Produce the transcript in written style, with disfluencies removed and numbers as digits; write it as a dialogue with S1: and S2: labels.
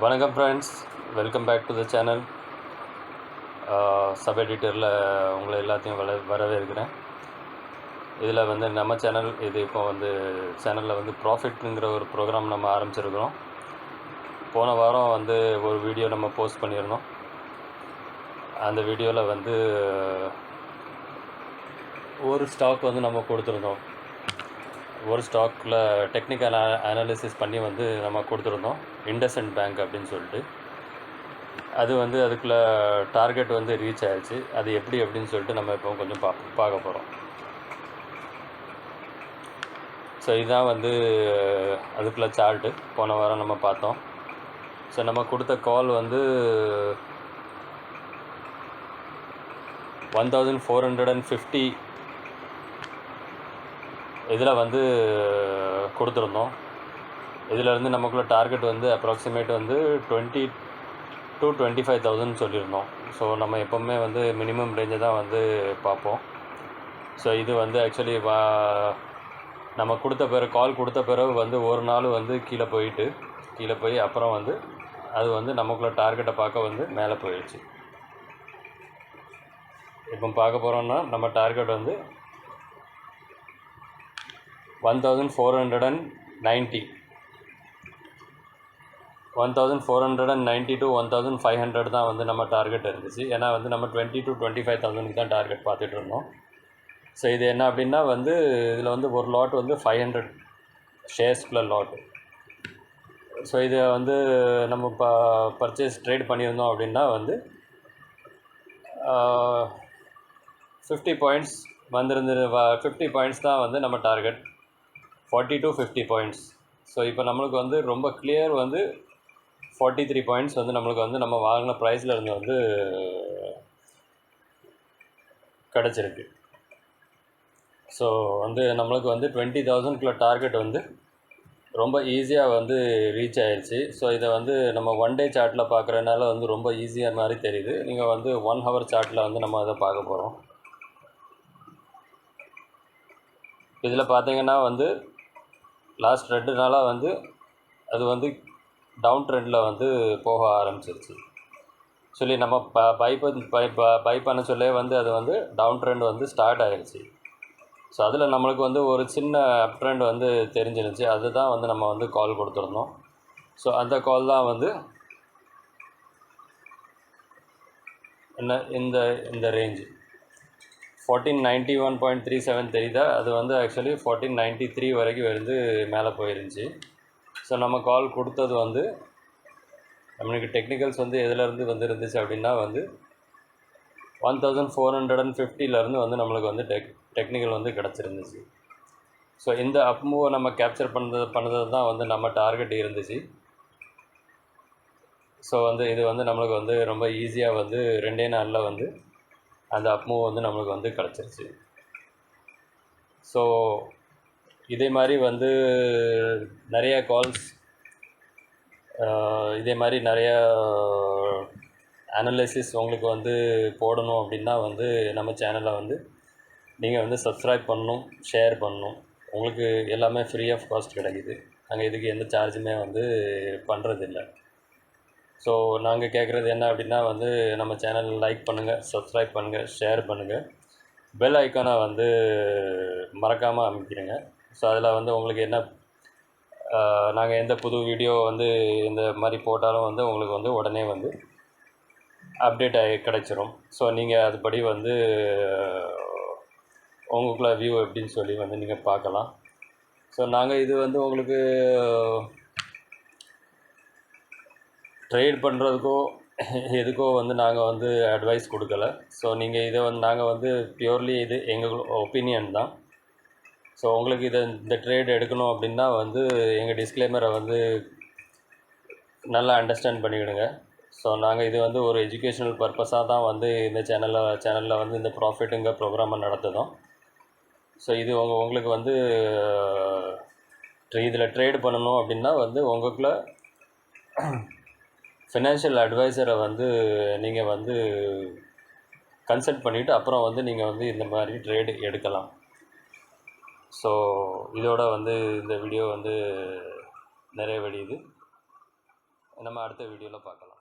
S1: வணக்கம் friends, welcome back to the channel. Sub எடிட்டரில் உங்களை எல்லாத்தையும் வரவேற்கிறேன். இதில் வந்து நம்ம சேனல் இப்போ சேனலில் ப்ராஃபிட்ங்கிற ஒரு ப்ரோக்ராம் நம்ம ஆரம்பிச்சிருக்கிறோம். போன வாரம் ஒரு வீடியோ நம்ம போஸ்ட் பண்ணியிருந்தோம். அந்த வீடியோவில் ஒரு ஸ்டாக் நம்ம கொடுத்துருந்தோம். ஒரு ஸ்டாக்கில் டெக்னிக்கல் அனாலிசிஸ் பண்ணி நம்ம கொடுத்துருந்தோம், இண்டஸ்இண்ட் பேங்க் அப்படின்னு சொல்லிட்டு. அது அதுக்குள்ளே டார்கெட் ரீச் ஆகிடுச்சு. அது எப்படி அப்படின்னு சொல்லிட்டு நம்ம இப்போ கொஞ்சம் பார்க்க போகிறோம். ஸோ இதுதான் அதுக்குள்ளே சார்ட்டு போன வாரம் நம்ம பார்த்தோம். ஸோ நம்ம கொடுத்த கால் 1450 இதில் கொடுத்துருந்தோம். இதிலேருந்து நமக்குள்ள டார்கெட் அப்ராக்சிமேட் 20 to 25,000 சொல்லியிருந்தோம். ஸோ நம்ம எப்போவுமே மினிமம் ரேஞ்சை தான் பார்ப்போம். ஸோ இது ஆக்சுவலி நம்ம கால் கொடுத்த பிறகு ஒரு நாள் கீழே போய் அப்புறம் அது நமக்குள்ள டார்கெட்டை பார்க்க மேலே போயிடுச்சு. இப்போ பார்க்க போகிறோன்னா நம்ம டார்கெட் 1490 to 1500 தான் நம்ம டார்கெட் இருந்துச்சு. ஏன்னா நம்ம 20 to 25,000 தான் டார்கெட் பார்த்துட்டு இருந்தோம். ஸோ இது என்ன அப்படின்னா இதில் ஒரு லாட் 500 ஷேர்ஸ்குள்ள லாட். ஸோ இதை நம்ம பர்ச்சேஸ் ட்ரேட் பண்ணியிருந்தோம் அப்படின்னா 50 பாயிண்ட்ஸ் வந்திருந்தது. 50 பாயிண்ட்ஸ் தான் நம்ம டார்கெட், 40 to 50 பாயிண்ட்ஸ். ஸோ இப்போ நம்மளுக்கு ரொம்ப கிளியர் 43 பாயிண்ட்ஸ் நம்மளுக்கு நம்ம வாங்கின ப்ரைஸில் இருந்து கிடச்சிருக்கு. ஸோ நம்மளுக்கு 20,000 டார்கெட் ரொம்ப ஈஸியாக ரீச் ஆயிடுச்சு. ஸோ இதை நம்ம ஒன் டே சார்ட்டில் பார்க்குறதுனால ரொம்ப ஈஸியாக மாதிரி தெரியுது. நீங்கள் 1 hour சார்ட்டில் நம்ம அதை பார்க்க போகிறோம். இதில் பார்த்தீங்கன்னா லாஸ்ட் 2 நாளாக அது டவுன் ட்ரெண்டில் போக ஆரம்பிச்சிருச்சு. சொல்லி நம்ம பை பண்ண சொல்லே அது டவுன் ட்ரெண்ட் ஸ்டார்ட் ஆகிடுச்சு. ஸோ அதில் நம்மளுக்கு ஒரு சின்ன அப் ட்ரெண்ட் தெரிஞ்சிருந்துச்சு. அதுதான் நம்ம கால் கொடுத்துருந்தோம். ஸோ அந்த கால் தான் என்ன இந்த ரேஞ்சு 1491.37 தெரியுதா? அது ஆக்சுவலி 1493 வரைக்கும் மேலே போயிருந்துச்சு. ஸோ நம்ம கால் கொடுத்தது நம்மளுக்கு டெக்னிக்கல்ஸ் எதுலேருந்து இருந்துச்சு அப்படின்னா 1450லேருந்து நம்மளுக்கு டெக்னிக்கல் கிடச்சிருந்துச்சு. ஸோ இந்த அப் மூவை நம்ம கேப்சர் பண்ணது தான் நம்ம டார்கெட் இருந்துச்சு. ஸோ இது நம்மளுக்கு ரொம்ப ஈஸியாக 2 நாளில் அந்த அப் மூவ் நம்மளுக்கு கிடச்சிருச்சு. ஸோ இதே மாதிரி நிறையா கால்ஸ், இதே மாதிரி நிறையா அனலைசிஸ் உங்களுக்கு போடணும் அப்படின்னா நம்ம சேனலை நீங்கள் சப்ஸ்கிரைப் பண்ணணும், ஷேர் பண்ணணும். உங்களுக்கு எல்லாமே ஃப்ரீ ஆஃப் காஸ்ட் கிடைக்குது. நாங்கள் இதுக்கு எந்த சார்ஜுமே பண்ணுறதில்லை. ஸோ நாங்கள் கேட்குறது என்ன அப்படின்னா நம்ம சேனல் லைக் பண்ணுங்கள், சப்ஸ்கிரைப் பண்ணுங்கள், ஷேர் பண்ணுங்கள், பெல் ஐக்கானை மறக்காமல் அமைக்கிறேங்க. ஸோ அதில் உங்களுக்கு என்ன நாங்கள் எந்த புது வீடியோ இந்த மாதிரி போட்டாலும் உங்களுக்கு உடனே அப்டேட் ஆகி கிடச்சிரும். ஸோ நீங்கள் அதுபடி உங்களுக்குள்ள வியூ எப்படின்னு சொல்லி நீங்கள் பார்க்கலாம். ஸோ நாங்கள் இது உங்களுக்கு ட்ரேட் பண்ணுறதுக்கோ எதுக்கோ நாங்கள் அட்வைஸ் கொடுக்கல. ஸோ நீங்கள் இதை நாங்கள் பியூர்லி இது எங்கள் ஒப்பீனியன் தான். ஸோ உங்களுக்கு இந்த ட்ரேட் எடுக்கணும் அப்படின்னா எங்கள் டிஸ்க்ளைமரை நல்லா அண்டர்ஸ்டாண்ட் பண்ணிவிடுங்க. ஸோ நாங்கள் இது ஒரு எஜுகேஷ்னல் பர்பஸாக தான் இந்த சேனலில் இந்த ப்ராஃபிட்டுங்க ப்ரோக்ராமை நடத்துதோம். ஸோ இது உங்களுக்கு இதில் ட்ரேட் பண்ணணும் அப்படின்னா உங்களுக்குள்ள ஃபினான்ஷியல் அட்வைசரை நீங்கள் கன்சல்ட் பண்ணிவிட்டு அப்புறம் நீங்கள் இந்த மாதிரி ட்ரேடு எடுக்கலாம். ஸோ இதோட இந்த வீடியோ நிறைவடையுது. நம்ம அடுத்த வீடியோவில் பார்க்கலாம்.